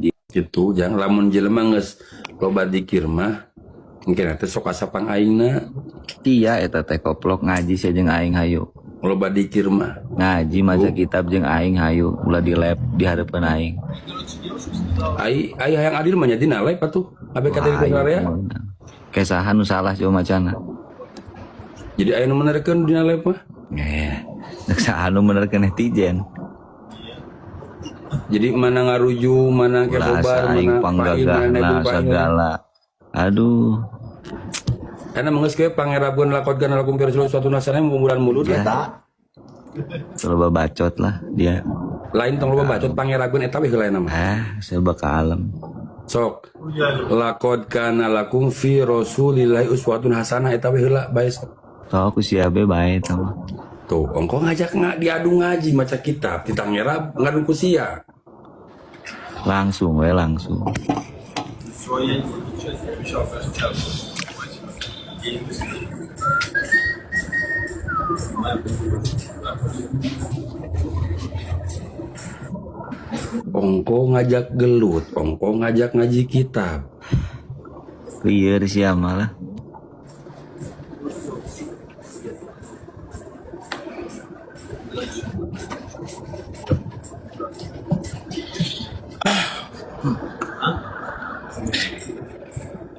ngaji gitu jangan lamun jelema geus loba dikir mah mungkin teh sok asapang aingna iya eta teh koplok ngaji sia jeung aing hayu loba dikir mah ngaji maca kitab jeung aing hayu ulah di lab dihareupeun aing ai hayang adil mah nya dina live atuh abe kata di area kesahan nu salah coba macana jadi aya nu menerkeun dina live mah Nek saanu bener ke netizen. Jadi mana ngaruju, mana kekobar, mana panggagahna segala. Aduh. Karena mengeus ke pangerabeun lakodkeun lakum pirsul suatu nasana mumuran mulut eta. Loba bacot lah dia. Lain tong loba bacot pangerabeun eta we heula nama. Serba kalem. Sok. Lakod kana lakum fi rasulillahi uswatun hasanah eta we heula bae sok. Sok ku sia be bae eta mah. Tuh, engkau ngajak diadu ngaji maca kitab, ditangera ngadung ku sia. Langsung we langsung. Ongko ngajak gelut, ongko ngajak ngaji kitab. Lieur sia malah.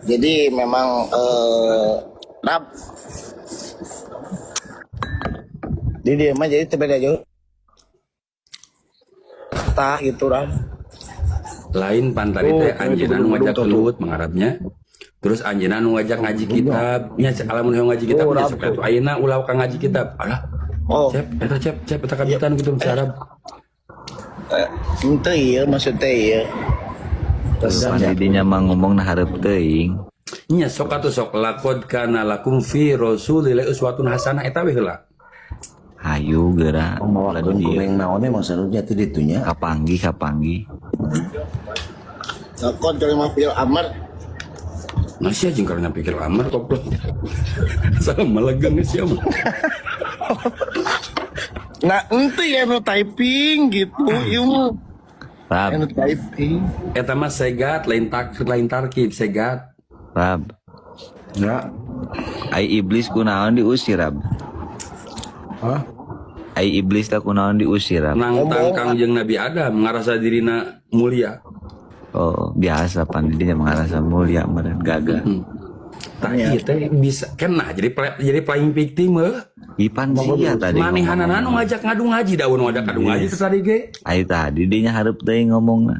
Jadi memang Rab di dia mah jadi terbeda jauh tak gitu Rab lain pantari teh anjeunna nu ngajak gelut mengarapnya terus anjeunna nu ngajak ngaji kitab nya alamun hoyong ngaji kitab nya sok atuh ayeuna ulah ka ngaji kitab alah cep eta kabitan gitu Arab ente ieu maksud teh ieu terus didinya mah ngomong nah hareup teuing nya sok atuh sok laqad kana lakum fi rasulillahi uswatun hasanah eta we heula hayu geura lamun kuring naonnya maksudnya teh ditunya kapanggih Lakon kalau mah fil amar masih aja karena pikir amar goblok sama legang sia mah nah ente ya no typing gitu ieu Rab no typing eta mah segat lain tarkib segat Rab ya ai iblis kunaon diusir Rab ai iblis tak kunaon diusir Rab nang tangkang jeung Nabi Adam ngarasa dirina mulia oh biasa pan didinya mengarasa mulia meureun gagah tah ieu teh bisa kenah jadi playing victim Ipan sia tadi manehanana nu ngajak ngadu ngaji daun ngajak ngadu ngaji teh tadi ge ai tadi dinya hareup teuing ngomongna